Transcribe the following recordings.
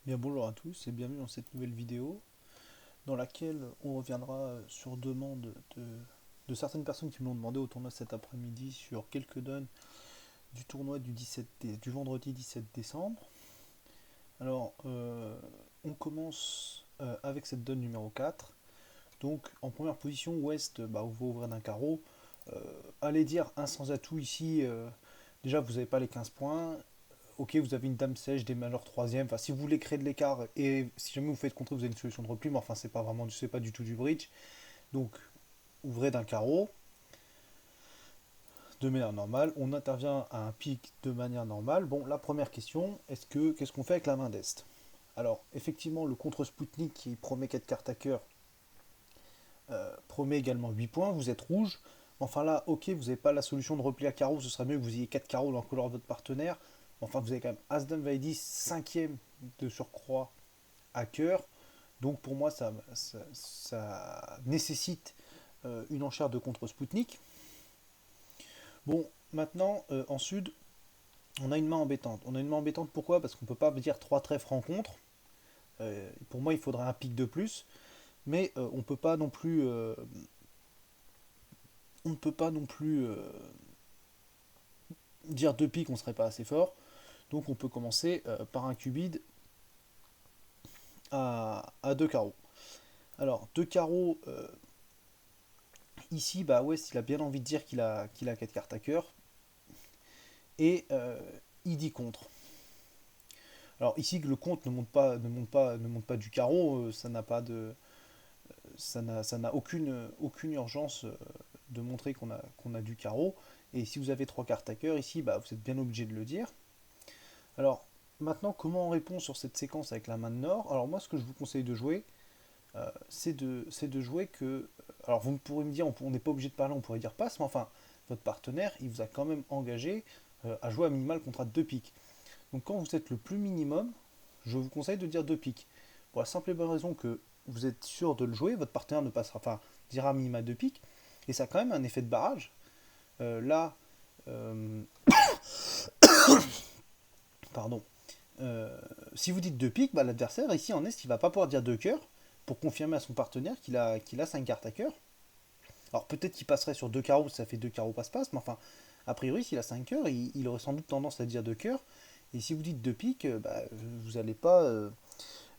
Bien bonjour à tous et bienvenue dans cette nouvelle vidéo dans laquelle on reviendra sur demande de certaines personnes qui me l'ont demandé au tournoi cet après-midi sur quelques donnes du tournoi du vendredi 17 décembre. Alors on commence avec cette donne numéro 4. Donc en première position Ouest, vous va ouvrir d'un carreau. Allez dire un sans atout ici, déjà vous n'avez pas les 15 points. Ok, vous avez une dame sèche, des majeurs troisième. Enfin, si vous voulez créer de l'écart et si jamais vous faites contrer, vous avez une solution de repli, mais enfin, c'est pas du tout du bridge. Donc, ouvrez d'un carreau de manière normale. On intervient à un pic de manière normale. Bon, la première question, qu'est-ce qu'on fait avec la main d'Est? Alors, effectivement, le contre Spoutnik qui promet 4 cartes à cœur promet également 8 points. Vous êtes rouge. Enfin là, ok, vous n'avez pas la solution de repli à carreau. Ce serait mieux que vous ayez 4 carreaux dans la couleur de votre partenaire. Enfin, vous avez quand même As-Dame Vaidis, 5ème de surcroît à cœur. Donc pour moi, ça nécessite une enchère de contre Spoutnik. Bon, maintenant, en sud, on a une main embêtante. On a une main embêtante pourquoi? Parce qu'on ne peut pas dire 3 trèfles rencontres. Pour moi, il faudrait un pic de plus. Mais on peut pas non plus. On ne peut pas non plus dire deux pics, on serait pas assez fort. Donc on peut commencer par un cubide à deux carreaux. Alors, deux carreaux, ici, West, il a bien envie de dire qu'il a 4 cartes à cœur. Et il dit contre. Alors ici, le contre ne monte pas du carreau, ça n'a aucune urgence de montrer qu'on a du carreau. Et si vous avez trois cartes à cœur ici, vous êtes bien obligé de le dire. Alors maintenant, comment on répond sur cette séquence avec la main de Nord? Alors moi, ce que je vous conseille de jouer, c'est de jouer que. Alors vous pourrez me dire, on n'est pas obligé de parler, on pourrait dire passe, mais enfin, votre partenaire, il vous a quand même engagé à jouer à minimal contre deux piques. Donc quand vous êtes le plus minimum, je vous conseille de dire deux piques. Pour la simple et bonne raison que vous êtes sûr de le jouer, votre partenaire ne passera, enfin, dira minima deux piques, et ça a quand même un effet de barrage. Là, euh, pardon, si vous dites deux piques, l'adversaire ici en Est, il va pas pouvoir dire deux cœurs pour confirmer à son partenaire qu'il a 5 cartes à cœur. Alors peut-être qu'il passerait sur deux carreaux, ça fait deux carreaux passe-passe, mais enfin, a priori, s'il a 5 cœurs, il aurait sans doute tendance à dire deux cœurs. Et si vous dites deux piques, vous allez pas,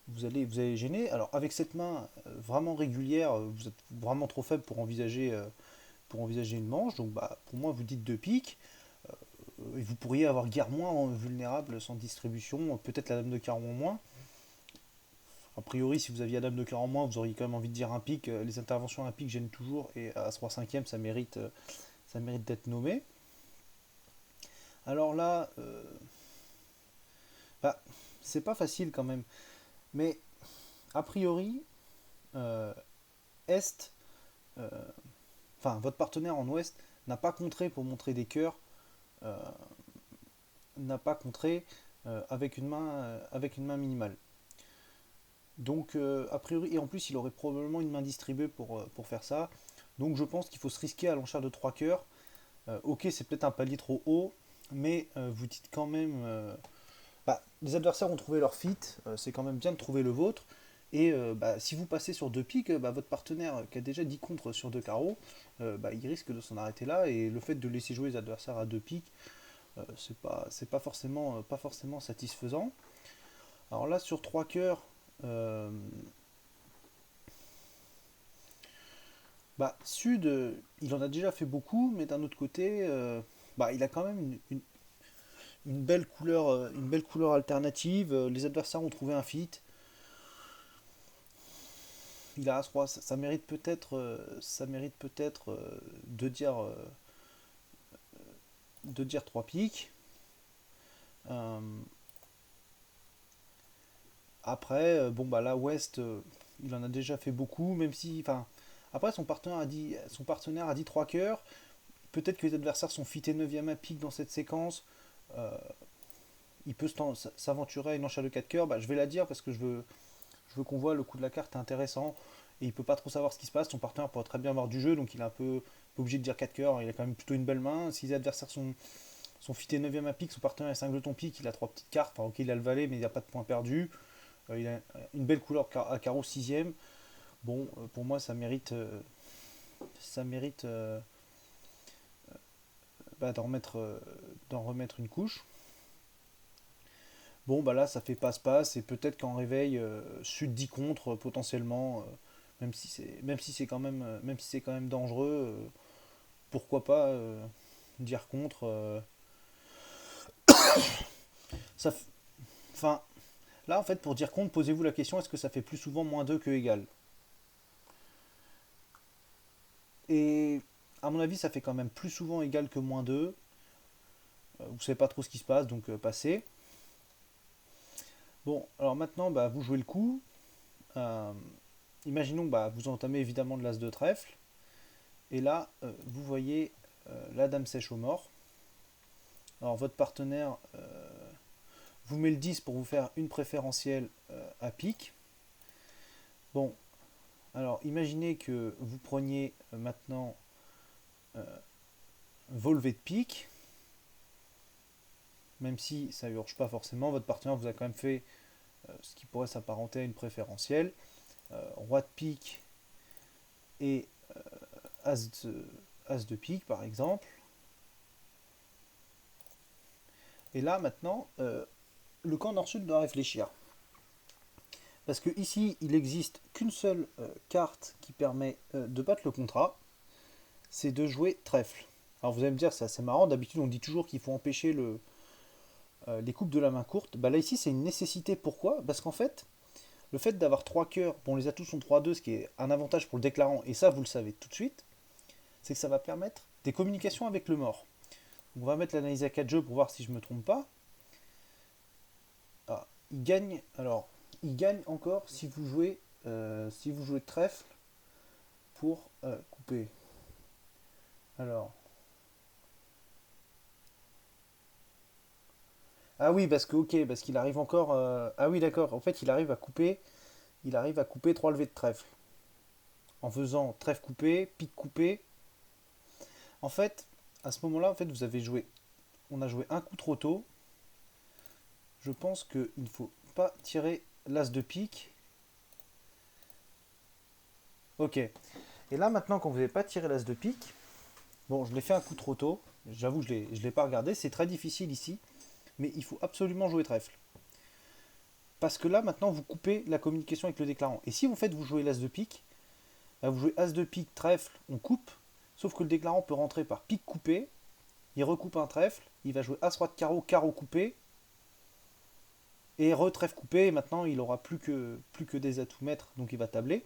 vous allez gêner. Alors avec cette main vraiment régulière, vous êtes vraiment trop faible pour envisager une manche. Donc pour moi, vous dites deux piques. Et vous pourriez avoir guère moins vulnérable sans distribution, peut-être la dame de carreau en moins. A priori, si vous aviez la dame de cœur en moins, vous auriez quand même envie de dire un pic. Les interventions à un pic gênent toujours et à 3 5 ça mérite d'être nommé. Alors là, bah, c'est pas facile quand même. Mais a priori, euh, Est, euh, enfin votre partenaire en Ouest n'a pas contré pour montrer des cœurs, euh, n'a pas contré avec une main minimale. Donc a priori, et en plus il aurait probablement une main distribuée pour faire ça. Donc je pense qu'il faut se risquer à l'enchère de 3 cœurs. Ok, c'est peut-être un palier trop haut, mais vous dites quand même. Les adversaires ont trouvé leur fit, c'est quand même bien de trouver le vôtre. Et si vous passez sur deux piques, votre partenaire qui a déjà 10 contre sur deux carreaux, il risque de s'en arrêter là. Et le fait de laisser jouer les adversaires à deux piques, c'est pas forcément satisfaisant. Alors là, sur trois cœurs, euh, Sud, il en a déjà fait beaucoup, mais d'un autre côté, il a quand même une belle couleur alternative. Les adversaires ont trouvé un fit. Il a As-Roi, ça mérite peut-être de dire 3 piques. Euh, Après, là, West, il en a déjà fait beaucoup, même si. Enfin, après, son partenaire a dit 3 cœurs. Peut-être que les adversaires sont fités 9ème à pique dans cette séquence. Euh, il peut s'aventurer à une enchère de 4 cœurs. Je vais la dire parce que je veux qu'on voit le coup de la carte est intéressant. Et il peut pas trop savoir ce qui se passe. Son partenaire pourrait très bien avoir du jeu, donc il est un peu obligé de dire 4 cœurs. Il a quand même plutôt une belle main. Si les adversaires sont fités 9ème à pique, son partenaire est 5 jetons pique, il a 3 petites cartes. Enfin, ok, il a le valet, mais il n'y a pas de points perdus. Il a une belle couleur à carreau sixième. Bon, pour moi, ça mérite bah, d'en remettre une couche. Bon, bah là, ça fait passe-passe, et peut-être qu'en réveil, sud 10 contre, potentiellement, même si c'est quand même dangereux, pourquoi pas dire contre. Ça, enfin, là, en fait, pour dire contre, posez-vous la question, est-ce que ça fait plus souvent moins 2 que égal? Et à mon avis, ça fait quand même plus souvent égal que moins 2. Vous savez pas trop ce qui se passe, donc passez. Bon, alors maintenant, bah, vous jouez le coup. Euh, Imaginons, bah, vous entamez évidemment de l'as de trèfle. Et là, vous voyez la dame sèche au mort. Alors votre partenaire vous met le 10 pour vous faire une préférentielle à pique. Bon, alors imaginez que vous preniez maintenant vos levées de pique, même si ça ne urge pas forcément, votre partenaire vous a quand même fait ce qui pourrait s'apparenter à une préférentielle. Roi de pique et as de pique par exemple. Et là maintenant, le camp nord-sud doit réfléchir. Parce que ici, il n'existe qu'une seule carte qui permet de battre le contrat, c'est de jouer trèfle. Alors vous allez me dire, c'est assez marrant, d'habitude on dit toujours qu'il faut empêcher les coupes de la main courte. Bah là ici c'est une nécessité, pourquoi? Parce qu'en fait, le fait d'avoir 3 cœurs, bon les atouts sont 3-2, ce qui est un avantage pour le déclarant, et ça vous le savez tout de suite, c'est que ça va permettre des communications avec le mort. On va mettre l'analyse à 4 jeux pour voir si je ne me trompe pas. Ah, il gagne encore si vous jouez trèfle pour couper. Alors, ah oui, parce qu'il arrive encore. Ah oui, d'accord. En fait, il arrive à couper 3 levées de trèfle en faisant trèfle coupé, pique coupé. En fait, à ce moment-là, en fait, on a joué un coup trop tôt. Je pense qu'il ne faut pas tirer l'as de pique. Ok. Et là, maintenant, quand vous n'avez pas tiré l'as de pique, bon, je l'ai fait un coup trop tôt. J'avoue, je ne l'ai pas regardé. C'est très difficile ici, mais il faut absolument jouer trèfle. Parce que là, maintenant, vous coupez la communication avec le déclarant. Et si vous jouez l'as de pique, là, vous jouez as de pique, trèfle, on coupe. Sauf que le déclarant peut rentrer par pique coupé. Il recoupe un trèfle. Il va jouer as roi de carreau, carreau coupé. Et re-trèfle coupé. Et maintenant, il aura plus que des atouts maîtres. Donc il va tabler.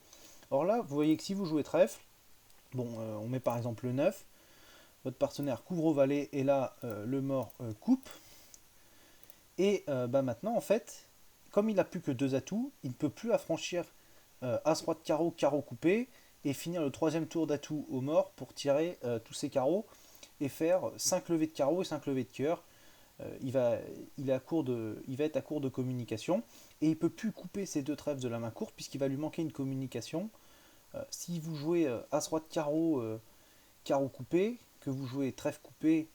Or là, vous voyez que si vous jouez trèfle, bon, on met par exemple le 9. Votre partenaire couvre au valet. Et là, le mort coupe. Et bah maintenant, en fait, comme il n'a plus que deux atouts, il ne peut plus affranchir As-Roi de carreau, carreau coupé, et finir le troisième tour d'atout au mort pour tirer tous ses carreaux et faire 5 levées de carreau et 5 levées de cœur. Il va être à court de communication, et il ne peut plus couper ces deux trèfles de la main courte puisqu'il va lui manquer une communication. Si vous jouez As-Roi de carreau, carreau coupé, que vous jouez trèfle coupé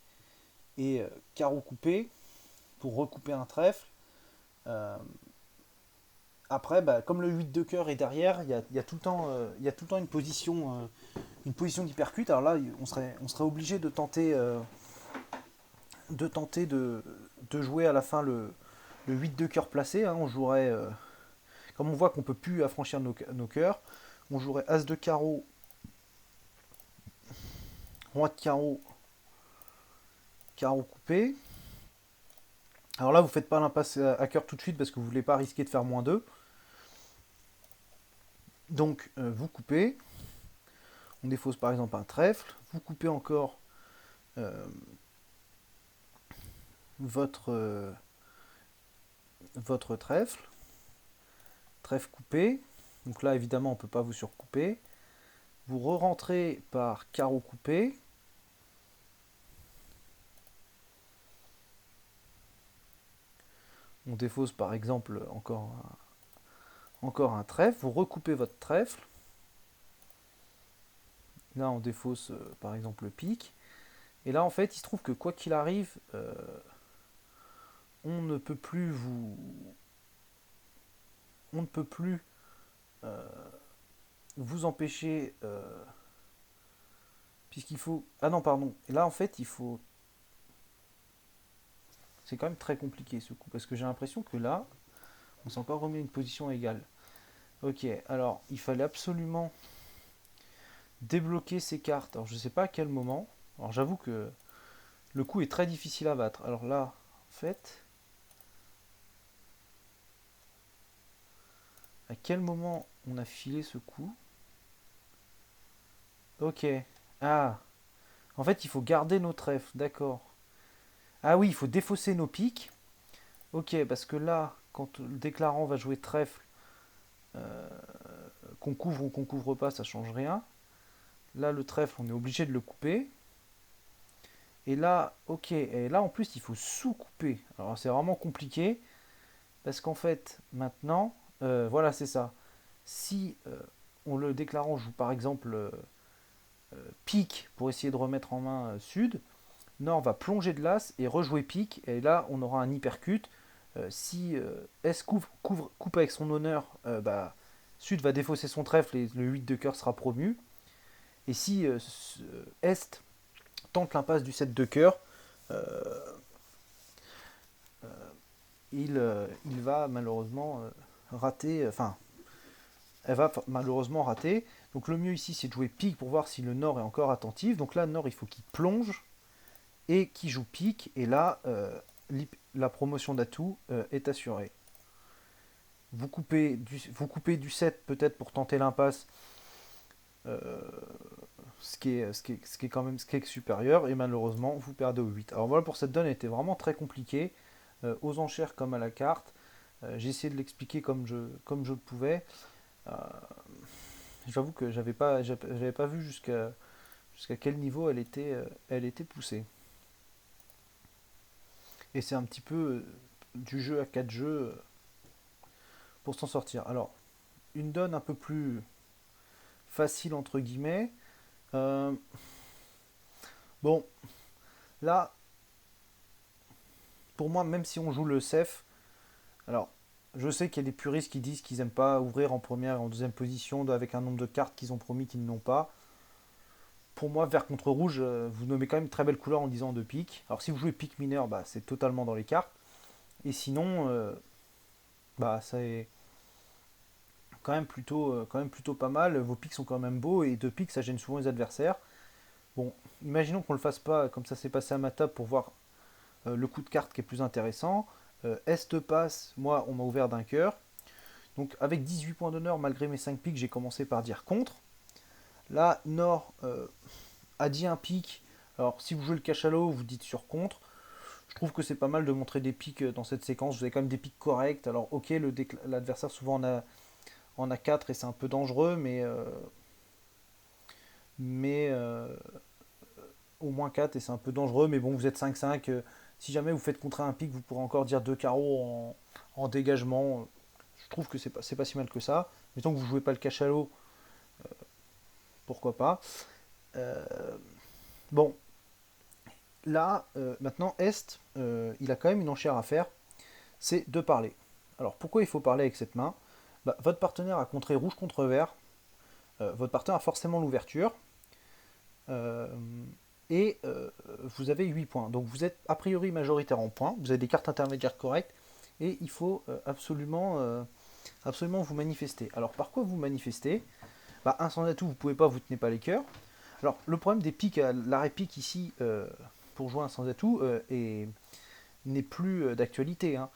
et carreau coupé pour recouper un trèfle, euh, après, bah, comme le 8 de cœur est derrière, il y a tout le temps, une position d'hypercute. Alors là, on serait obligé de tenter de jouer à la fin le 8 de cœur placé. Hein. On jouerait, comme on voit qu'on ne peut plus affranchir nos cœurs, on jouerait As de carreau, Roi de carreau, carreau coupé. Alors là, vous ne faites pas l'impasse à cœur tout de suite parce que vous ne voulez pas risquer de faire moins 2. Donc, vous coupez. On défausse par exemple un trèfle. Vous coupez encore euh, votre, votre trèfle. Trèfle coupé. Donc là, évidemment, on ne peut pas vous surcouper. Vous re-rentrez par carreau coupé. On défausse par exemple encore un trèfle. Vous recoupez votre trèfle. Là, on défausse par exemple le pic. Et là, en fait, il se trouve que quoi qu'il arrive, on ne peut plus on ne peut plus vous empêcher, puisqu'il faut... Ah non, pardon. Et là, en fait, il faut... C'est quand même très compliqué ce coup, parce que j'ai l'impression que là, on s'est encore remis à une position égale. Ok, alors, il fallait absolument débloquer ces cartes. Alors, je ne sais pas à quel moment. Alors, j'avoue que le coup est très difficile à battre. Alors là, en fait, à quel moment on a filé ce coup? Ok. Ah, en fait, il faut garder nos trèfles, d'accord. Ah oui, il faut défausser nos piques. Ok, parce que là, quand le déclarant va jouer trèfle, euh, qu'on couvre ou qu'on couvre pas, ça change rien. Là, le trèfle, on est obligé de le couper. Et là, ok, et là en plus, il faut sous-couper. Alors c'est vraiment compliqué, parce qu'en fait, maintenant, voilà, c'est ça. Si on le déclarant joue par exemple pique pour essayer de remettre en main sud, nord va plonger de l'as et rejouer pique, et là on aura un hypercute. Si S coupe avec son honneur, bah, sud va défausser son trèfle et le 8 de cœur sera promu. Et si Est tente l'impasse du 7 de cœur, euh, il va malheureusement rater, enfin, elle va malheureusement rater. Donc le mieux ici, c'est de jouer pique pour voir si le nord est encore attentif. Donc là, le nord, il faut qu'il plonge et qu'il joue pique. Et là, la promotion d'atout est assurée. Vous coupez du 7 peut-être pour tenter l'impasse, euh, ce qui est quand même ce qui est supérieur. Et malheureusement, vous perdez au 8. Alors voilà, pour cette donne, elle était vraiment très compliquée. Aux enchères comme à la carte. J'ai essayé de l'expliquer comme je le pouvais. Euh, J'avoue que j'avais pas vu jusqu'à quel niveau elle était poussée. Et c'est un petit peu du jeu à 4 jeux pour s'en sortir. Alors, une donne un peu plus facile entre guillemets. Euh, bon, là, pour moi, même si on joue le CEF, alors je sais qu'il y a des puristes qui disent qu'ils n'aiment pas ouvrir en première et en deuxième position avec un nombre de cartes qu'ils ont promis qu'ils n'ont pas. Pour moi, vert contre rouge, vous nommez quand même très belle couleur en disant de pique. Alors si vous jouez pique mineur, bah, c'est totalement dans les cartes. Et sinon, bah, c'est quand même plutôt pas mal. Vos pics sont quand même beaux et deux pics, ça gêne souvent les adversaires. Bon, imaginons qu'on le fasse pas comme ça s'est passé à ma table pour voir le coup de carte qui est plus intéressant. Est passe, moi on m'a ouvert d'un cœur. Donc avec 18 points d'honneur, malgré mes 5 pics, j'ai commencé par dire contre. Là, Nord a dit un pic. Alors si vous jouez le cachalot, vous dites sur contre. Je trouve que c'est pas mal de montrer des pics dans cette séquence. Vous avez quand même des pics corrects. Alors ok, l'adversaire souvent en a 4 et c'est un peu dangereux, mais au moins 4 et c'est un peu dangereux. Mais bon, vous êtes 5-5. Si jamais vous faites contrer un pic, vous pourrez encore dire 2 carreaux en dégagement. Je trouve que c'est pas si mal que ça. Mais tant que vous jouez pas le cachalot, pourquoi pas. Euh, bon, là, maintenant, Est, il a quand même une enchère à faire, c'est de parler. Alors, pourquoi il faut parler avec cette main? Bah, votre partenaire a contré rouge contre vert, votre partenaire a forcément l'ouverture, euh, et vous avez 8 points. Donc vous êtes a priori majoritaire en points, vous avez des cartes intermédiaires correctes, et il faut absolument vous manifester. Alors par quoi vous manifestez? Bah, un sans atout, vous pouvez pas, vous tenez pas les cœurs. Alors le problème des piques, l'arrêt pique ici, pour jouer un sans atout, n'est plus d'actualité, hein.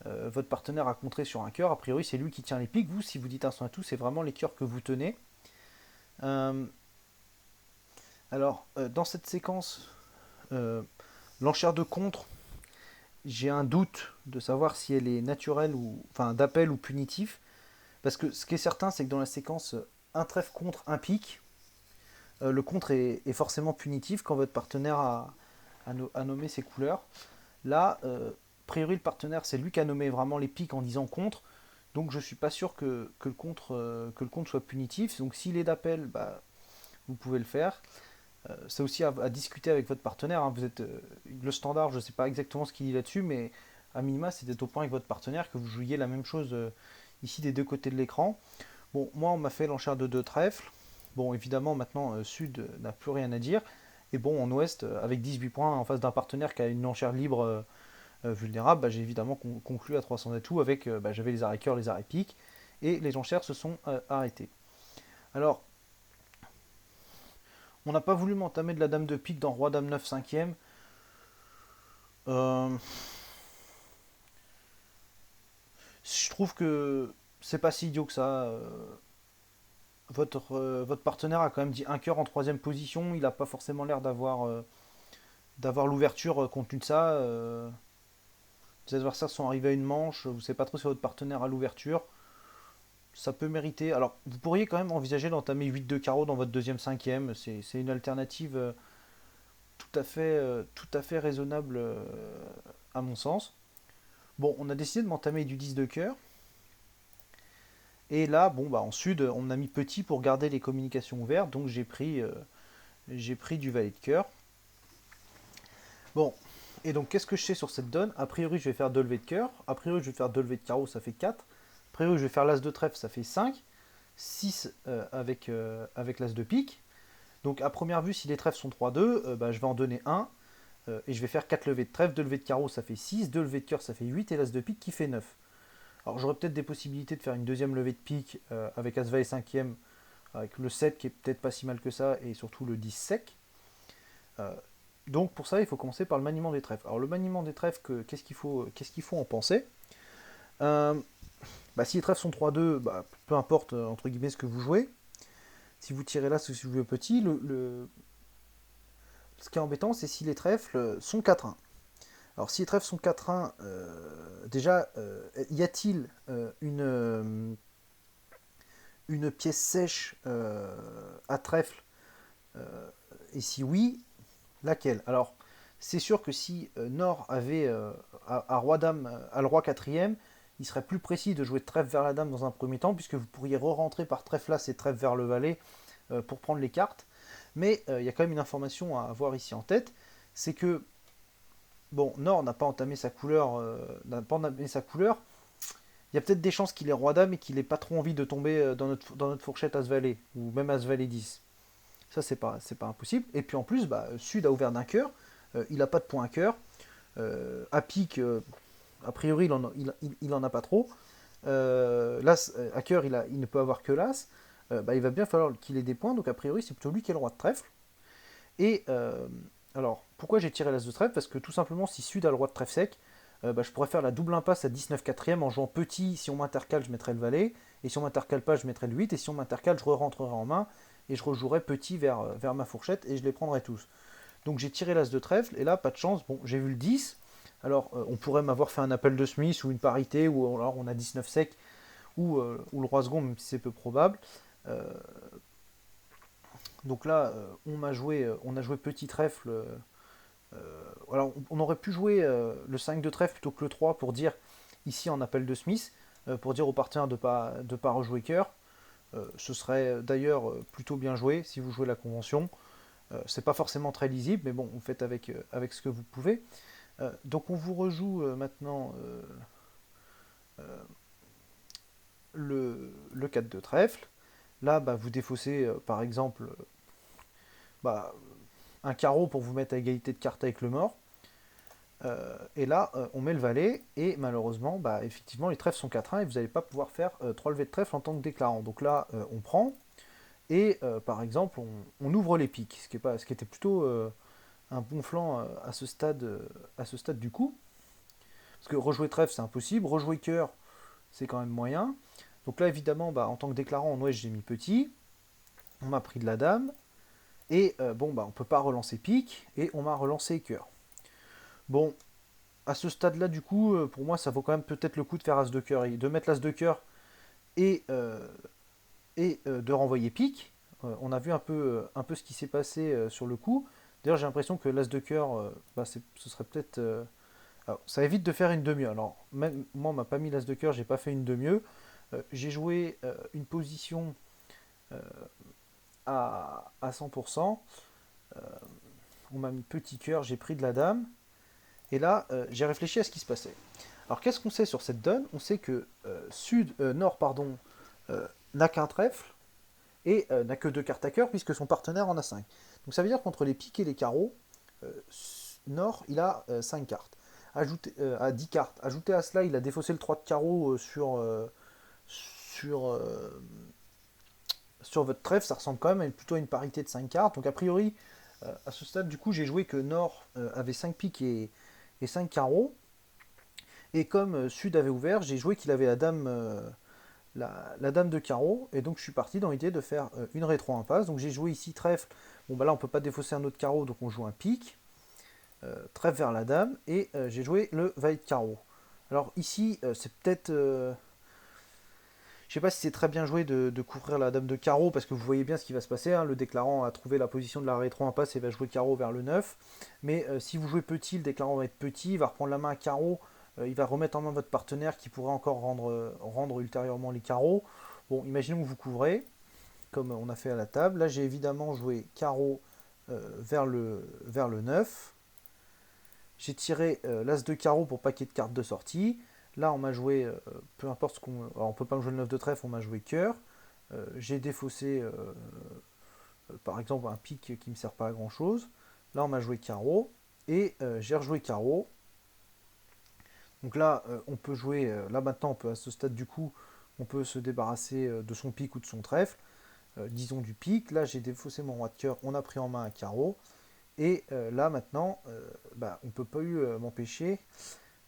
Votre partenaire a contré sur un cœur, a priori c'est lui qui tient les piques. Vous, si vous dites un sans atout, c'est vraiment les cœurs que vous tenez. Euh, alors, dans cette séquence, euh, l'enchère de contre, j'ai un doute de savoir si elle est naturelle ou, enfin, d'appel ou punitif. Parce que ce qui est certain, c'est que dans la séquence un trèfle contre un pic, le contre est forcément punitif quand votre partenaire a nommé ses couleurs. Là, a priori, le partenaire, c'est lui qui a nommé vraiment les pics en disant contre. Donc je suis pas sûr que le contre soit punitif. Donc s'il est d'appel, bah, vous pouvez le faire. C'est aussi à discuter avec votre partenaire, hein. Vous êtes le standard, je ne sais pas exactement ce qu'il dit là-dessus, mais à minima, c'est d'être au point avec votre partenaire que vous jouiez la même chose ici des deux côtés de l'écran. Bon, moi on m'a fait l'enchère de 2 trèfles. Bon, évidemment maintenant Sud n'a plus rien à dire. Et bon, en Ouest, avec 18 points en face d'un partenaire qui a une enchère libre vulnérable, bah, j'ai évidemment conclu à 300 atouts avec, bah, j'avais les arrêts cœur, les arrêts piques, et les enchères se sont arrêtées. Alors, on n'a pas voulu m'entamer de la dame de pique dans roi dame 9 5e. Euh, je trouve que c'est pas si idiot que ça. Votre partenaire a quand même dit un cœur en troisième position. Il n'a pas forcément l'air d'avoir l'ouverture compte tenu de ça. Les adversaires sont arrivés à une manche. Vous ne savez pas trop si votre partenaire a l'ouverture. Ça peut mériter. Alors, vous pourriez quand même envisager d'entamer 8 de carreau dans votre deuxième cinquième. C'est une alternative tout à fait raisonnable à mon sens. Bon, on a décidé de m'entamer du 10 de cœur. Et là, bon, bah, en sud, on a mis petit pour garder les communications ouvertes. Donc, j'ai pris du valet de cœur. Bon, et donc qu'est-ce que je sais sur cette donne? A priori, je vais faire 2 levées de cœur. A priori, je vais faire 2 levées de carreau, ça fait 4. A priori, je vais faire l'as de trèfle, ça fait 5. 6 avec l'as de pique. Donc à première vue, si les trèfles sont 3-2, bah, je vais en donner 1. Et je vais faire 4 levées de trèfle, 2 levées de carreau, ça fait 6. 2 levées de cœur, ça fait 8. Et l'as de pique qui fait 9. Alors j'aurais peut-être des possibilités de faire une deuxième levée de pique avec as valet 5e, avec le 7 qui est peut-être pas si mal que ça, et surtout le 10 sec. Euh, donc pour ça, il faut commencer par le maniement des trèfles. Alors le maniement des trèfles, qu'est-ce qu'il faut en penser? euh, Bah, si les trèfles sont 3-2, bah, peu importe entre guillemets ce que vous jouez. Si vous tirez là, si vous jouez petit, ce qui est embêtant, c'est si les trèfles sont 4-1. Alors si les trèfles sont 4-1, déjà, y a-t-il une pièce sèche à trèfle? Et si oui, laquelle? Alors, c'est sûr que si Nord avait à Roi-Dame, à le Roi 4e, il serait plus précis de jouer de trèfle vers la Dame dans un premier temps, puisque vous pourriez re-rentrer par trèfle là et trèfle vers le Valet pour prendre les cartes. Mais il y a quand même une information à avoir ici en tête, c'est que bon, Nord n'a pas entamé sa couleur, Il y a peut-être des chances qu'il ait Roi-Dame et qu'il ait pas trop envie de tomber dans notre fourchette As-Valet, ou même As-Valet 10. Ça, c'est pas impossible. Et puis en plus, bah, Sud a ouvert d'un cœur. Il n'a pas de point à cœur. À pique, a priori, il en a pas trop. L'As, à cœur, il ne peut avoir que l'As. Bah, il va bien falloir qu'il ait des points. Donc a priori, c'est plutôt lui qui est le roi de trèfle. Et alors, pourquoi j'ai tiré l'As de trèfle? Parce que tout simplement, si Sud a le roi de trèfle sec, bah, je pourrais faire la double impasse à 19 4e en jouant petit. Si on m'intercale, je mettrai le valet. Et si on m'intercale pas, je mettrai le 8. Et si on m'intercale, je re-rentrerai en main. Et je rejouerai petit vers ma fourchette. Et je les prendrai tous. Donc j'ai tiré l'As de trèfle. Et là, pas de chance. Bon, j'ai vu le 10. Alors, on pourrait m'avoir fait un appel de Smith ou une parité. Ou alors on a 19 sec. Ou le roi second, même si c'est peu probable. Euh, donc là, on a joué petit trèfle. Alors, on aurait pu jouer le 5 de trèfle plutôt que le 3 pour dire, ici en appel de Smith, pour dire au partenaire de pas rejouer cœur. Ce serait d'ailleurs plutôt bien joué si vous jouez la convention. C'est pas forcément très lisible, mais bon, vous faites avec ce que vous pouvez. Donc on vous rejoue maintenant le 4 de trèfle. Là, bah, vous défaussez par exemple bah, un carreau pour vous mettre à égalité de cartes avec le mort. Et là, on met le valet, et malheureusement, bah, effectivement, les trèfles sont 4-1 et vous n'allez pas pouvoir faire 3 levées de trèfle en tant que déclarant. Donc là, on prend, et par exemple, on ouvre les piques, ce qui était plutôt un bon flanc à ce stade du coup. Parce que rejouer trèfle, c'est impossible, rejouer cœur, c'est quand même moyen. Donc là, évidemment, bah, en tant que déclarant, en ouest, j'ai mis petit, on m'a pris de la dame, et bon, bah, on peut pas relancer pique, et on m'a relancé cœur. Bon, à ce stade-là, du coup, pour moi, ça vaut quand même peut-être le coup de faire As de cœur et de mettre l'As de cœur et, de renvoyer pique. On a vu un peu ce qui s'est passé sur le coup. D'ailleurs, j'ai l'impression que l'As de cœur, bah, ce serait peut-être. Alors, ça évite de faire une de mieux. Alors, même moi, on m'a pas mis l'As de cœur, j'ai pas fait une de mieux. J'ai joué une position euh, à 100%. On m'a mis petit cœur, j'ai pris de la dame. Et là, j'ai réfléchi à ce qui se passait. Alors qu'est-ce qu'on sait sur cette donne? On sait que Nord pardon, n'a qu'un trèfle et n'a que deux cartes à cœur puisque son partenaire en a 5. Donc ça veut dire qu'entre les piques et les carreaux, euh, Nord il a 5 cartes. À 10 cartes. Ajouté à cela, il a défaussé le 3 de carreau sur, sur votre trèfle, ça ressemble quand même plutôt à une parité de 5 cartes. Donc a priori, à ce stade, du coup, j'ai joué que Nord avait 5 piques et 5 carreaux. Et comme Sud avait ouvert, j'ai joué qu'il avait la dame de carreau. Et donc je suis parti dans l'idée de faire une rétro-impasse. Donc j'ai joué ici trèfle. Bon bah là on peut pas défausser un autre carreau, donc on joue un pique. Trèfle vers la dame. Et j'ai joué le valet de carreau. Alors ici, c'est peut-être... je sais pas si c'est très bien joué de couvrir la dame de carreau, parce que vous voyez bien ce qui va se passer, hein. Le déclarant a trouvé la position de la rétro-impasse et va jouer carreau vers le 9. Mais si vous jouez petit, le déclarant va être petit, il va reprendre la main à carreau, il va remettre en main votre partenaire qui pourrait encore rendre ultérieurement les carreaux. Bon, imaginons que vous couvrez, comme on a fait à la table. Là, j'ai évidemment joué carreau vers le 9. J'ai tiré l'as de carreau pour pas qu'il y ait de carte de sortie. Là, on m'a joué, peu importe ce qu'on. Alors, on peut pas me jouer le 9 de trèfle, on m'a joué cœur. J'ai défaussé, par exemple, un pic qui me sert pas à grand chose. Là, on m'a joué carreau. Et j'ai rejoué carreau. Donc là, on peut jouer. Là, maintenant, on peut, à ce stade du coup, on peut se débarrasser de son pic ou de son trèfle. Disons du pic. Là, j'ai défaussé mon roi de cœur. On a pris en main un carreau. Et là, maintenant, bah, on ne peut pas m'empêcher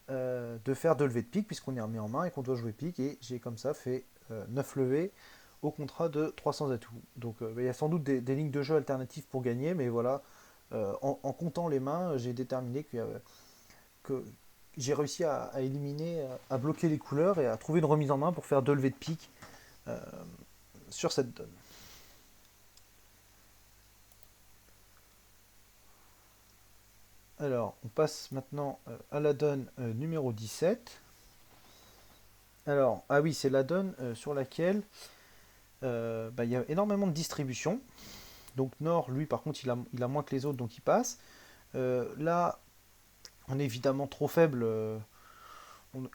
de faire deux levées de pique puisqu'on est remis en main et qu'on doit jouer pique. Et j'ai comme ça fait 9 levées au contrat de 300 atouts. Donc il y a sans doute des lignes de jeu alternatives pour gagner, mais voilà, en comptant les mains, j'ai déterminé que j'ai réussi à éliminer, à bloquer les couleurs et à trouver une remise en main pour faire deux levées de pique euh, sur cette donne. Alors, on passe maintenant à la donne numéro 17. Alors, ah oui, c'est la donne sur laquelle bah, il y a énormément de distribution. Donc Nord, lui, par contre, il a moins que les autres, donc il passe. Là, on est évidemment trop faible.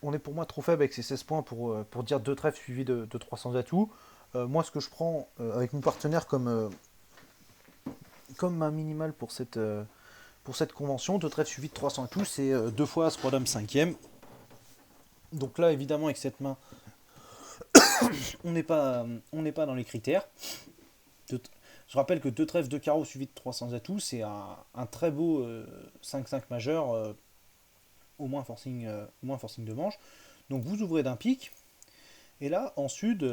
On est pour moi trop faible avec ces 16 points pour dire deux trèfles suivis de 300 atouts. Moi, ce que je prends avec mon partenaire comme main minimale pour cette convention, deux trèfles suivis de 300 atouts, c'est deux fois As, Roi, Dame, 5e. Donc là, évidemment, avec cette main, on n'est pas dans les critères. Je rappelle que deux trèfles de carreau suivi de 300 atouts, c'est un très beau 5-5 majeur, au moins forcing de manche. Donc vous ouvrez d'un pic, et là, en sud,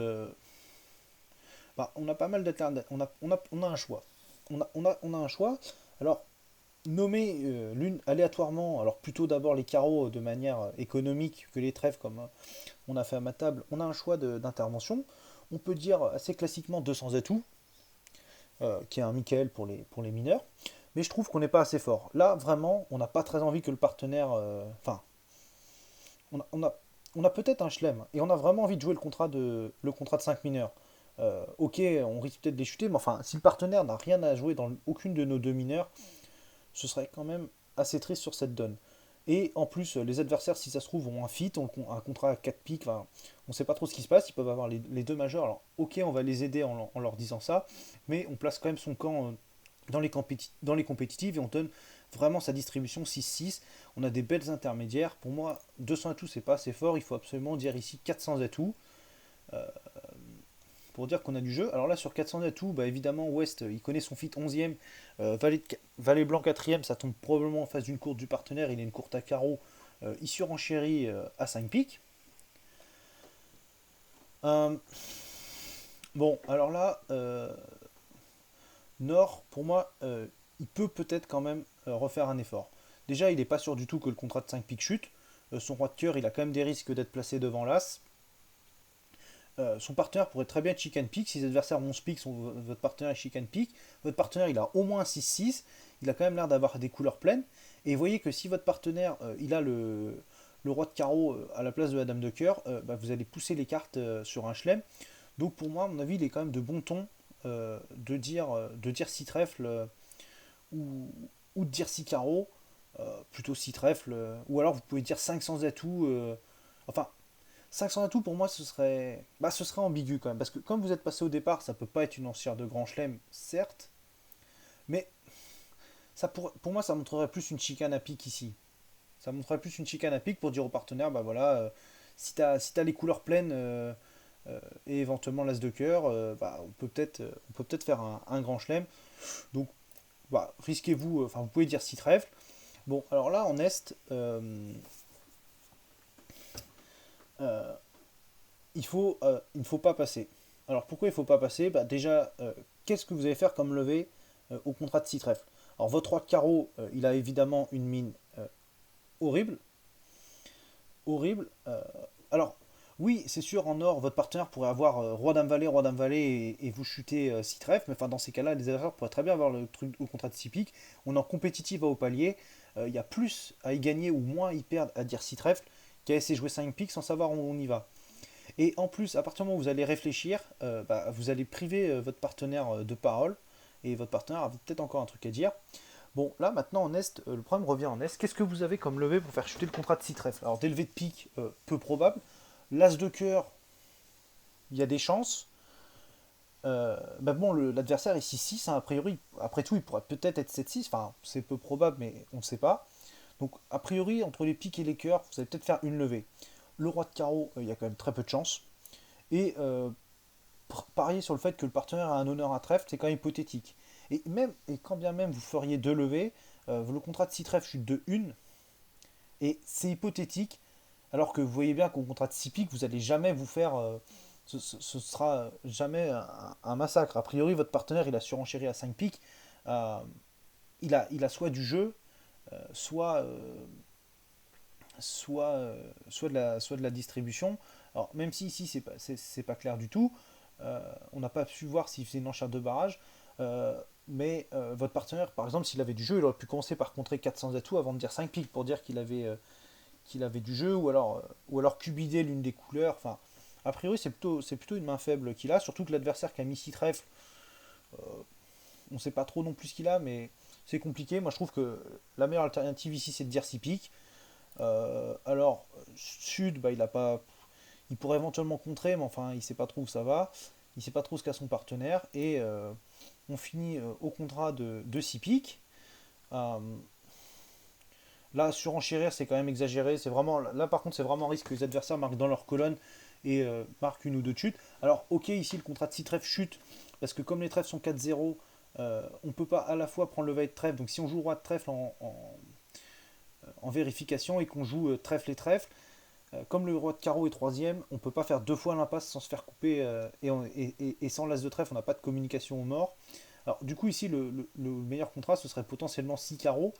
bah, on a pas mal d'alternatives. On a un choix. On a un choix. Alors, nommer l'une aléatoirement, alors plutôt d'abord les carreaux de manière économique que les trèfles, comme on a fait à ma table, on a un choix d'intervention. On peut dire assez classiquement 200 atouts, qui est un Michael pour les mineurs. Mais je trouve qu'on n'est pas assez fort. Là, vraiment, on n'a pas très envie que le partenaire. Enfin, on a peut-être un chelem et on a vraiment envie de jouer le contrat de 5 mineurs. Ok, on risque peut-être de les chuter, mais enfin, si le partenaire n'a rien à jouer dans aucune de nos deux mineurs, ce serait quand même assez triste sur cette donne. Et en plus, les adversaires, si ça se trouve, ont un fit, un contrat à 4 piques, enfin, on ne sait pas trop ce qui se passe, ils peuvent avoir les deux majeurs. Alors, ok, on va les aider en leur disant ça, mais on place quand même son camp dans les compétitives et on donne vraiment sa distribution 6-6. On a des belles intermédiaires. Pour moi, 200 atouts, c'est pas assez fort. Il faut absolument dire ici 400 atouts pour dire qu'on a du jeu. Alors là, sur 400 atouts, bah, évidemment, West, il connaît son fit 11e. Valet blanc 4e, ça tombe probablement en face d'une courte du partenaire. Il a une courte à carreau. Il surenchérit à 5 piques. Euh, bon, alors là, Nord, pour moi, il peut peut-être quand même refaire un effort. Déjà, il n'est pas sûr du tout que le contrat de 5 piques chute. Son roi de cœur, il a quand même des risques d'être placé devant l'As. Son partenaire pourrait très bien chicken pick. Si les adversaires 11 pick, votre partenaire est chicken pick. Votre partenaire, il a au moins 6-6. Il a quand même l'air d'avoir des couleurs pleines. Et vous voyez que si votre partenaire, il a le roi de carreau à la place de la dame de cœur, bah, vous allez pousser les cartes sur un chelem. Donc pour moi, à mon avis, il est quand même de bon ton de dire 6 trèfles ou de dire 6 carreaux. plutôt 6 trèfles, ou alors vous pouvez dire 500 atouts. Enfin, 500 atouts pour moi ce serait ambigu quand même, parce que comme vous êtes passé au départ, ça peut pas être une enchère de grand chelem, certes, mais pour moi ça montrerait plus une chicane à pic ici. Ça montrerait plus une chicane à pic pour dire au partenaire, bah voilà, si t'as les couleurs pleines et éventuellement l'as de cœur, bah, on peut peut-être faire un grand chelem. Donc bah, risquez-vous, enfin vous pouvez dire 6 trèfles. Bon, alors là en Est, euh, il ne faut pas passer. Alors pourquoi il ne faut pas passer? Bah, déjà, qu'est-ce que vous allez faire comme levée au contrat de 6 trèfles? Alors votre roi de carreau, il a évidemment une mine horrible. Horrible. Alors, oui, c'est sûr, en or, votre partenaire pourrait avoir roi dame valet et vous chuter 6 trèfles, mais enfin, dans ces cas-là, les adversaires pourraient très bien avoir le truc au contrat de 6 piques. On est en compétitif à haut palier. Il y a plus à y gagner ou moins à y perdre à dire 6 trèfles qu'à essayer de jouer 5 piques sans savoir où on y va. Et en plus, à partir du moment où vous allez réfléchir, bah, vous allez priver votre partenaire de parole, et votre partenaire a peut-être encore un truc à dire. Bon, là maintenant en Est, le problème revient en Est. Qu'est-ce que vous avez comme levée pour faire chuter le contrat de 6 trèfles? Alors, des levées de pique, peu probable. L'As de cœur, il y a des chances. Bah bon, l'adversaire est 6-6, hein, a priori. Après tout, il pourrait peut-être être 7-6. Enfin, c'est peu probable, mais on ne sait pas. Donc, a priori, entre les piques et les cœurs, vous allez peut-être faire une levée. Le roi de carreau, il y a quand même très peu de chances. Et parier sur le fait que le partenaire a un honneur à trèfle, c'est quand même hypothétique. Et quand bien même vous feriez deux levées, le contrat de 6 trèfles chute de 1, et c'est hypothétique, alors que vous voyez bien qu'au contrat de 6 piques, vous n'allez jamais vous faire. Ce sera jamais un massacre. A priori, votre partenaire, il a surenchéri à 5 piques. euh, il a soit du jeu, soit, soit de la distribution. Alors, même si ici, c'est pas clair du tout, on n'a pas pu voir s'il faisait une enchère de barrage. Mais votre partenaire, par exemple, s'il avait du jeu, il aurait pu commencer par contrer 400 atouts avant de dire 5 piques pour dire qu'il avait du jeu, ou alors cubider l'une des couleurs. Enfin, a priori, c'est plutôt une main faible qu'il a, surtout que l'adversaire qui a mis 6 trèfles, on ne sait pas trop non plus ce qu'il a, mais c'est compliqué. Moi, je trouve que la meilleure alternative ici, c'est de dire 6 piques. Alors, Sud, bah, il pourrait éventuellement contrer, mais enfin, il ne sait pas trop où ça va. Il ne sait pas trop ce qu'a son partenaire. Et on finit au contrat de 6 piques. Euh, Là, surenchérir, c'est quand même exagéré. C'est vraiment, là, par contre, c'est vraiment un risque que les adversaires marquent dans leur colonne et marquent une ou deux chutes. Alors, ok, ici, le contrat de 6 trèfles chute, parce que comme les trèfles sont 4-0, on ne peut pas à la fois prendre le valet de trèfle. Donc, si on joue roi de trèfle en vérification et qu'on joue trèfle et trèfle, comme le roi de carreau est troisième, on ne peut pas faire deux fois l'impasse sans se faire couper et sans l'as de trèfle, on n'a pas de communication aux morts. Alors, du coup, ici, le meilleur contrat, ce serait potentiellement 6 carreaux.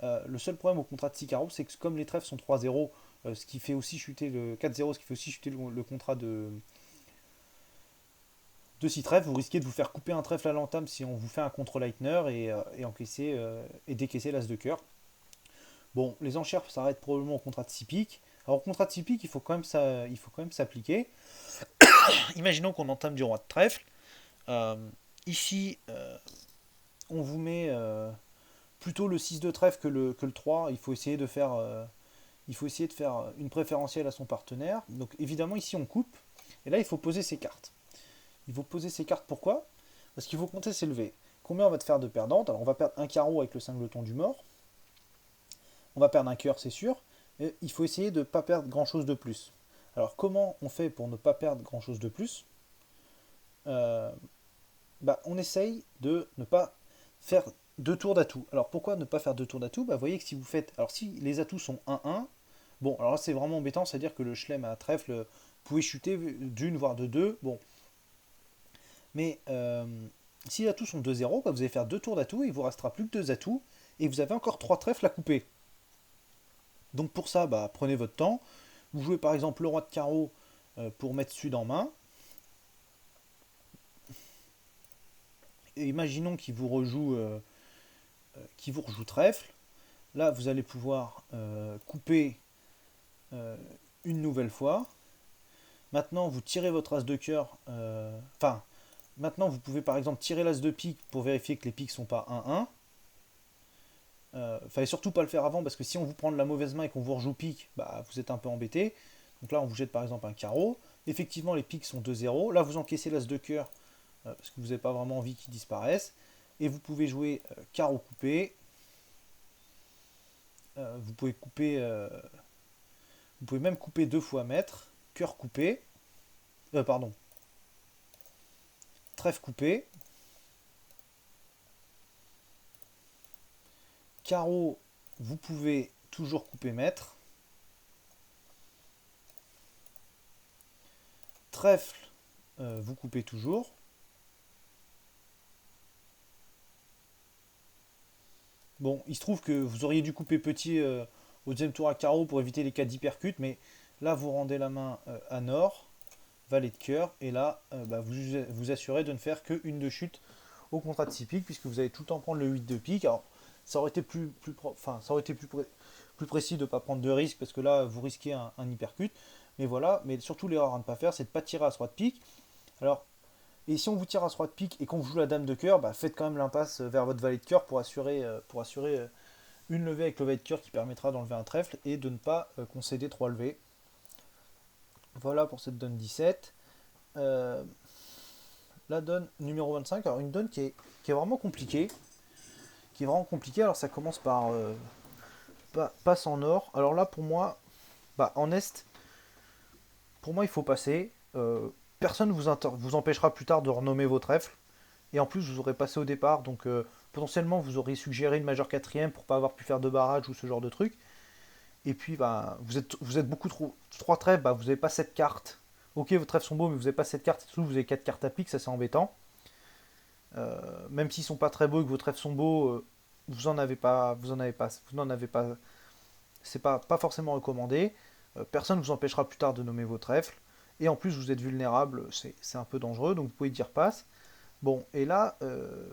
Le seul problème au contrat de 6 carreaux, c'est que comme les trèfles sont 3-0, ce qui fait aussi chuter le 4-0, ce qui fait aussi chuter le contrat de 6 trèfles, vous risquez de vous faire couper un trèfle à l'entame si on vous fait un contre-lightner et encaisser et décaisser l'as de cœur. Bon, les enchères s'arrêtent probablement au contrat de 6 piques. Alors, au contrat de 6 piques, il faut quand même s'appliquer. Imaginons qu'on entame du roi de trèfle. Euh, Ici, on vous met plutôt le 6 de trèfle que le 3. Il faut essayer de faire une préférentielle à son partenaire. Donc évidemment ici on coupe. Et là il faut poser ses cartes. Il faut poser ses cartes pourquoi? Parce qu'il faut compter ses levées. Combien on va te faire de perdantes? Alors on va perdre un carreau avec le singleton du mort. On va perdre un cœur c'est sûr. Et il faut essayer de ne pas perdre grand chose de plus. Alors comment on fait pour ne pas perdre grand chose de plus? Euh, Bah, on essaye de ne pas faire deux tours d'atout. Alors pourquoi ne pas faire deux tours d'atout? Bah, vous voyez que si vous faites. Alors si les atouts sont 1-1, bon, alors là c'est vraiment embêtant, c'est-à-dire que le chelem à trèfle, vous pouvez chuter d'une voire de deux. Bon, mais si les atouts sont 2-0, bah, vous allez faire deux tours d'atout et il vous restera plus que deux atouts et vous avez encore trois trèfles à couper. Donc pour ça, bah, prenez votre temps. Vous jouez par exemple le roi de carreau pour mettre sud en main. Et imaginons qu'il vous rejoue trèfle. Là, vous allez pouvoir couper une nouvelle fois. Maintenant, vous tirez votre as de cœur. Enfin, maintenant, vous pouvez par exemple tirer l'as de pique pour vérifier que les piques ne sont pas 1-1. Fallait surtout pas le faire avant parce que si on vous prend de la mauvaise main et qu'on vous rejoue pique, bah, vous êtes un peu embêté. Donc là, on vous jette par exemple un carreau. Effectivement, les piques sont 2-0. Là, vous encaissez l'as de cœur parce que vous n'avez pas vraiment envie qu'ils disparaissent. Et vous pouvez jouer carreau coupé. Vous pouvez couper. Vous pouvez même couper 2 fois maître. Cœur coupé. Pardon. Trèfle coupé. Carreau, vous pouvez toujours couper maître. Trèfle, vous coupez toujours. Bon, il se trouve que vous auriez dû couper petit au deuxième tour à carreau pour éviter les cas d'hypercute, mais là vous rendez la main à nord, valet de cœur, et là bah, vous vous assurez de ne faire qu'une de chute au contrat de 6 piques, puisque vous allez tout le temps prendre le 8 de pique. Alors ça aurait été ça aurait été plus précis de ne pas prendre de risque, parce que là vous risquez un hypercute, mais voilà, mais surtout l'erreur à ne pas faire, c'est de ne pas tirer à 3 de pique. Alors, et si on vous tire à 3 de pique et qu'on vous joue la dame de cœur, bah, faites quand même l'impasse vers votre valet de cœur pour assurer une levée avec le valet de cœur qui permettra d'enlever un trèfle et de ne pas concéder 3 levées. Voilà pour cette donne 17. Euh, la donne numéro 25, alors une donne qui est vraiment compliquée. Qui est vraiment compliquée. Alors ça commence par passe en or. Alors là pour moi, bah, en est, pour moi il faut passer. Personne ne vous empêchera plus tard de renommer vos trèfles. Et en plus, vous aurez passé au départ, donc potentiellement, vous aurez suggéré une majeure quatrième pour pas avoir pu faire de barrage ou ce genre de truc. Et puis, bah, vous êtes beaucoup trop. 3 trèfles, bah, vous n'avez pas cette carte. Ok, vos trèfles sont beaux, mais vous n'avez pas cette carte. Et surtout, vous avez 4 cartes à pique, ça c'est embêtant. Même s'ils sont pas très beaux et que vos trèfles sont beaux, vous en avez pas. Vous n'en avez pas. C'est pas forcément recommandé. Personne ne vous empêchera plus tard de nommer vos trèfles. Et en plus, vous êtes vulnérable, c'est un peu dangereux, donc vous pouvez dire passe. Bon, et là,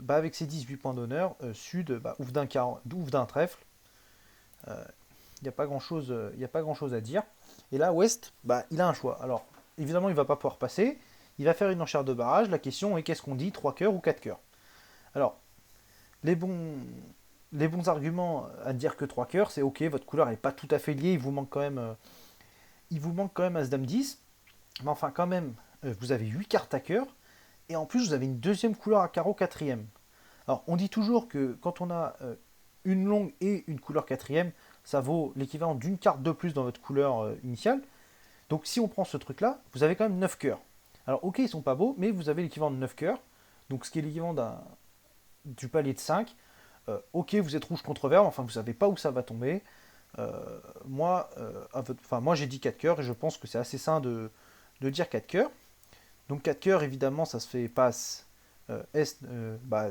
bah avec ses 18 points d'honneur, Sud bah, ouvre d'un trèfle. Il n'y a pas grand-chose à dire. Et là, Ouest, bah, il a un choix. Alors, évidemment, il ne va pas pouvoir passer. Il va faire une enchère de barrage. La question est qu'est-ce qu'on dit, 3 cœurs ou 4 cœurs. Alors, les bons, les bons arguments à dire que 3 cœurs, c'est ok, votre couleur n'est pas tout à fait liée, il vous manque quand même As-Dame 10. Mais enfin, quand même, vous avez 8 cartes à cœur. Et en plus, vous avez une deuxième couleur à carreau quatrième. Alors, on dit toujours que quand on a une longue et une couleur quatrième, ça vaut l'équivalent d'une carte de plus dans votre couleur initiale. Donc, si on prend ce truc-là, vous avez quand même 9 cœurs. Alors, ok, ils sont pas beaux, mais vous avez l'équivalent de 9 cœurs. Donc, ce qui est l'équivalent du palier de 5. Ok, vous êtes rouge contre vert, enfin, vous savez pas où ça va tomber. Moi, j'ai dit 4 cœurs et je pense que c'est assez sain de dire 4 cœurs. Donc 4 cœurs, évidemment, ça se fait passe. Bah,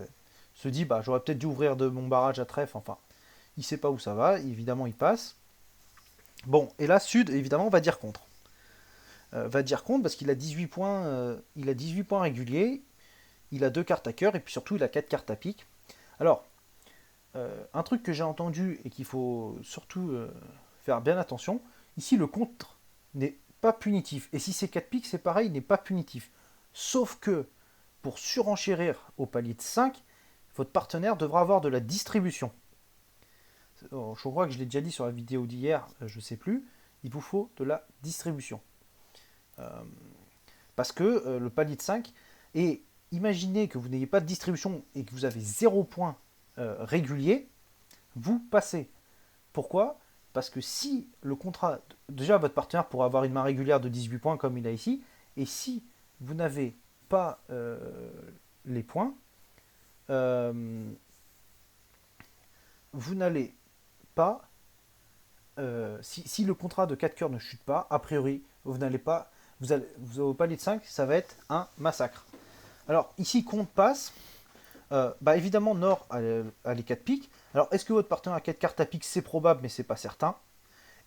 se dit, bah, j'aurais peut-être dû ouvrir de mon barrage à trèfle. Enfin, il sait pas où ça va. Évidemment, il passe. Bon, et là, Sud, évidemment, va dire contre. Va dire contre parce qu'il a 18 points. Il a 18 points réguliers. Il a 2 cartes à cœur et puis surtout, il a 4 cartes à pique. Alors, un truc que j'ai entendu et qu'il faut surtout faire bien attention. Ici, le contre n'est pas punitif. Et si c'est 4 piques, c'est pareil, il n'est pas punitif. Sauf que pour surenchérir au palier de 5, votre partenaire devra avoir de la distribution. Je crois que je l'ai déjà dit sur la vidéo d'hier, je ne sais plus. Il vous faut de la distribution. Euh, Parce que le palier de 5, et imaginez que vous n'ayez pas de distribution et que vous avez 0 points réguliers, vous passez. Pourquoi? Parce que si le contrat, déjà votre partenaire pourra avoir une main régulière de 18 points comme il a ici, et si vous n'avez pas les points, euh, vous n'allez pas, si le contrat de 4 cœurs ne chute pas, a priori, vous n'allez pas, vous au palier de 5, ça va être un massacre. Alors ici, compte passe, bah évidemment, Nord a les 4 piques. Alors, est-ce que votre partenaire a 4 cartes à pique? C'est probable, mais c'est pas certain.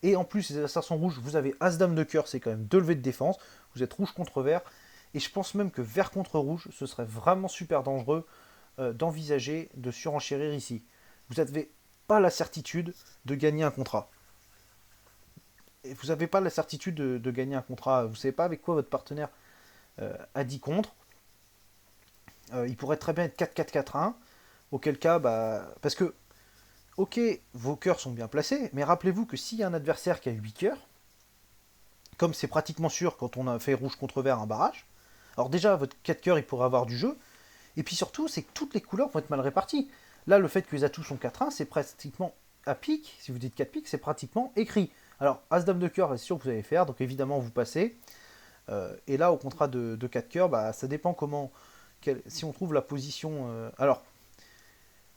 Et en plus, les assassins rouges, vous avez As-Dame de cœur, c'est quand même 2 levées de défense. Vous êtes rouge contre vert. Et je pense même que vert contre rouge, ce serait vraiment super dangereux d'envisager de surenchérir ici. Vous n'avez pas la certitude de gagner un contrat. Et vous n'avez pas la certitude de gagner un contrat. Vous ne savez pas avec quoi votre partenaire a dit contre. Il pourrait très bien être 4-4-4-1. Auquel cas, bah, parce que ok, vos cœurs sont bien placés, mais rappelez-vous que s'il y a un adversaire qui a 8 cœurs, comme c'est pratiquement sûr quand on a fait rouge contre vert un barrage, alors déjà, votre 4 cœurs, il pourrait avoir du jeu, et puis surtout, c'est que toutes les couleurs vont être mal réparties. Là, le fait que les atouts sont 4-1, c'est pratiquement à pique, si vous dites 4 piques, c'est pratiquement écrit. Alors, As-Dame de cœur, c'est sûr que vous allez faire, donc évidemment, vous passez. Et là, au contrat de 4 cœurs, bah, ça dépend comment. Si on trouve la position. Alors,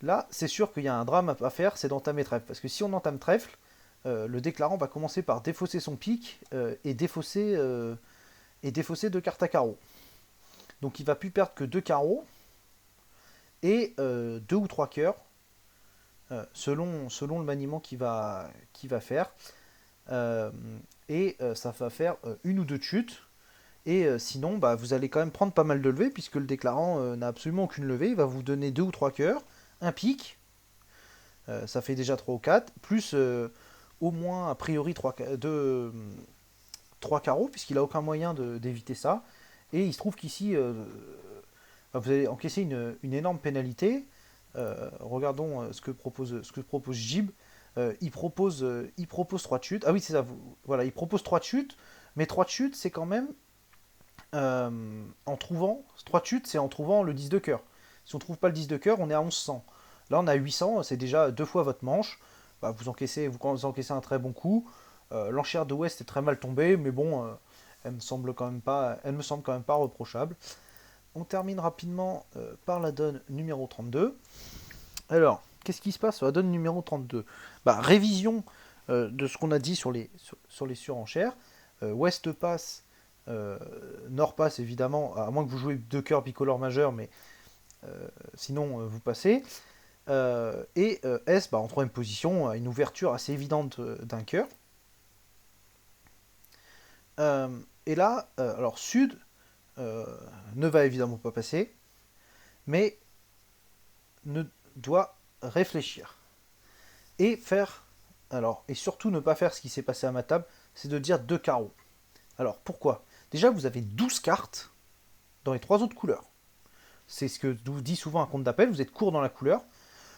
là, c'est sûr qu'il y a un drame à faire, c'est d'entamer trèfle. Parce que si on entame trèfle, le déclarant va commencer par défausser son pic et défausser 2 cartes à carreau. Donc il va plus perdre que 2 carreaux et 2 ou 3 cœurs, selon le maniement qu'il va faire. Ça va faire une ou deux chutes. Et sinon, bah, vous allez quand même prendre pas mal de levées, puisque le déclarant n'a absolument aucune levée. Il va vous donner 2 ou 3 cœurs, un pic, ça fait déjà 3 ou 4, plus au moins a priori 3 carreaux, puisqu'il n'a aucun moyen d'éviter ça. Et il se trouve qu'ici, vous allez encaisser une énorme pénalité. Regardons ce que propose Jib. Il propose 3 de chute. Ah oui, c'est ça. Voilà, il propose 3 de chute, mais 3 de chute, c'est quand même en trouvant. 3 de chute, c'est en trouvant le 10 de cœur. Si on ne trouve pas le 10 de cœur, on est à 1100. Là, on a 800, c'est déjà 2 fois votre manche. Bah, vous encaissez un très bon coup. L'enchère de West est très mal tombée, mais bon, elle me semble quand même pas reprochable. On termine rapidement par la donne numéro 32. Alors, qu'est-ce qui se passe sur la donne numéro 32? Bah, révision de ce qu'on a dit sur les surenchères. West passe, Nord passe évidemment, à moins que vous jouez 2 cœurs bicolores majeurs, mais sinon vous passez. S, bah, en troisième position, a une ouverture assez évidente d'un cœur. Et là, alors Sud ne va évidemment pas passer, mais ne doit réfléchir et faire, alors, et surtout ne pas faire ce qui s'est passé à ma table, c'est de dire 2 carreaux. Alors pourquoi? Déjà, vous avez 12 cartes dans les 3 autres couleurs. C'est ce que vous dit souvent un compte d'appel, vous êtes court dans la couleur.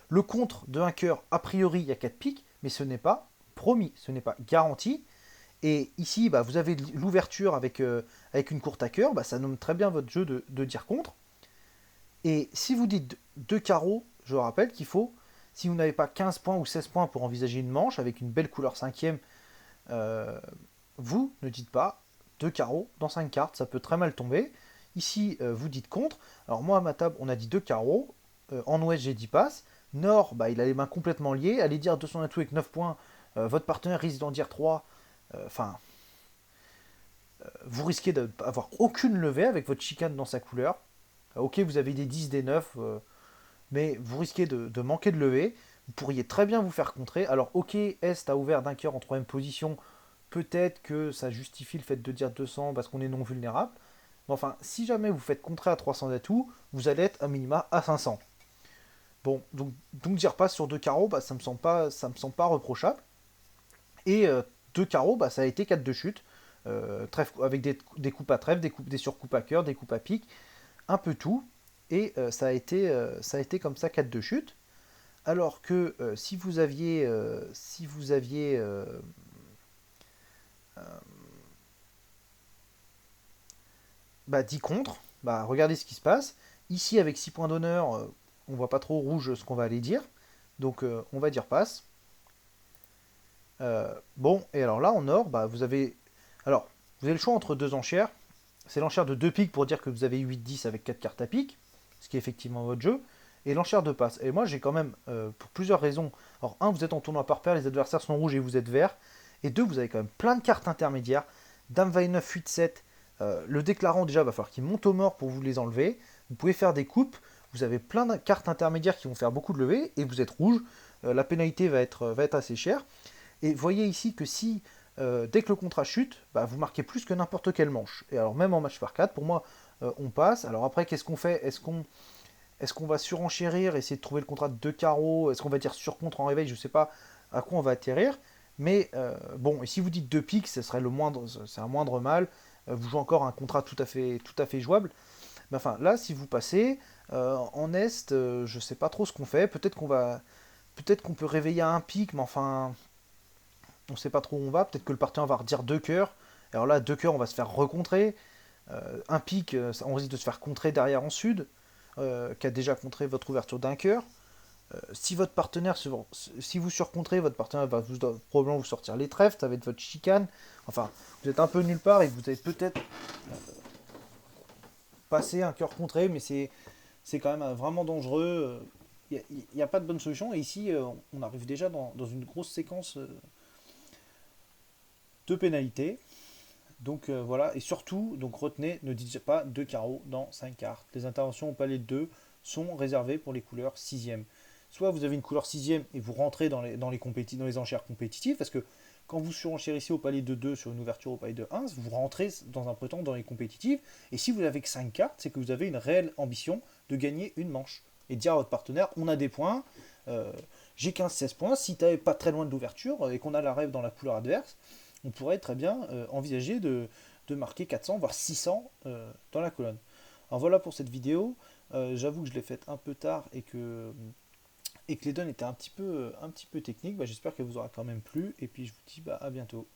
Le contre de un cœur, a priori, il y a 4 piques, mais ce n'est pas promis, ce n'est pas garanti. Et ici, bah, vous avez l'ouverture avec une courte à cœur, bah, ça nomme très bien votre jeu de dire contre. Et si vous dites 2 carreaux, je rappelle qu'il faut, si vous n'avez pas 15 points ou 16 points pour envisager une manche avec une belle couleur 5ème, vous ne dites pas 2 carreaux dans 5 cartes, ça peut très mal tomber. Ici, vous dites contre. Alors moi, à ma table, on a dit 2 carreaux. En ouest, j'ai dit passe. Nord, bah, il a les mains complètement liées. Allez dire 200 atouts avec 9 points, votre partenaire risque d'en dire 3. Enfin, vous risquez d'avoir aucune levée avec votre chicane dans sa couleur. Ok, vous avez des 10, des 9, mais vous risquez de manquer de levée. Vous pourriez très bien vous faire contrer. Alors, ok, Est a ouvert d'un cœur en troisième position. Peut-être que ça justifie le fait de dire 200 parce qu'on est non vulnérable. Mais enfin, si jamais vous faites contrer à 300 d'atouts, vous allez être à minima à 500. Bon, donc dire passe sur 2 carreaux, bah, ça me semble pas reprochable. Et 2 carreaux, bah, ça a été 4 de chute. Avec des coupes à trèfle, des surcoupes à cœur, des coupes à pique, un peu tout. Et ça a été comme ça 4 de chute. Alors que si vous aviez bah, 10 contre, bah, regardez ce qui se passe. Ici, avec 6 points d'honneur, on voit pas trop rouge ce qu'on va aller dire. Donc on va dire passe. Bon, et alors là, en or, bah, vous avez le choix entre deux enchères. C'est l'enchère de 2 piques pour dire que vous avez 8-10 avec 4 cartes à pique, ce qui est effectivement votre jeu, et l'enchère de passe. Et moi, j'ai quand même, pour plusieurs raisons. Alors, un, vous êtes en tournoi par paire, les adversaires sont rouges et vous êtes vert. Et deux, vous avez quand même plein de cartes intermédiaires. Dame vaille 9, 8, 7. Le déclarant, déjà, va falloir qu'il monte au mort pour vous les enlever. Vous pouvez faire des coupes. Vous avez plein de cartes intermédiaires qui vont faire beaucoup de levées. Et vous êtes rouge. La pénalité va être assez chère. Et voyez ici que si, dès que le contrat chute, bah, vous marquez plus que n'importe quelle manche. Et alors même en match par 4, pour moi, on passe. Alors après, qu'est-ce qu'on fait? Est-ce qu'on va surenchérir, essayer de trouver le contrat de 2 carreaux? Est-ce qu'on va dire sur-contre en réveil? Je ne sais pas à quoi on va atterrir. Mais bon, et si vous dites 2 piques, c'est un moindre mal. Vous jouez encore un contrat tout à fait jouable. Mais enfin, là, si vous passez, en Est, je ne sais pas trop ce qu'on fait. Peut-être qu'on va peut-être qu'on peut réveiller à un pic, mais enfin, on sait pas trop où on va. Peut-être que le partenaire va redire deux cœurs. Alors là, deux cœurs, on va se faire recontrer. Un pic, on risque de se faire contrer derrière en sud, qui a déjà contré votre ouverture d'un cœur. Si votre partenaire, si vous surcontrez, votre partenaire va probablement vous sortir les trèfles, ça va être votre chicane. Enfin, vous êtes un peu nulle part et vous avez peut-être passé un cœur contré, mais c'est quand même vraiment dangereux. Il n'y a pas de bonne solution. Et ici, on arrive déjà dans une grosse séquence de pénalités. Donc voilà, et surtout, donc retenez, ne dites pas deux carreaux dans 5 cartes. Les interventions au palais de 2 sont réservées pour les couleurs 6e. Soit vous avez une couleur 6e et vous rentrez dans les enchères compétitives, parce que quand vous surenchérissez au palais de 2 sur une ouverture au palais de 1, vous rentrez dans un premier temps dans les compétitives, et si vous n'avez que 5 cartes, c'est que vous avez une réelle ambition de gagner une manche. Et dire à votre partenaire, on a des points, euh, j'ai 15-16 points, si tu n'es pas très loin de l'ouverture et qu'on a la rêve dans la couleur adverse, on pourrait très bien envisager de marquer 400 voire 600 dans la colonne. Alors voilà pour cette vidéo. J'avoue que je l'ai faite un peu tard et que les données étaient un petit peu techniques. Bah, j'espère qu'elle vous aura quand même plu et puis je vous dis à bientôt.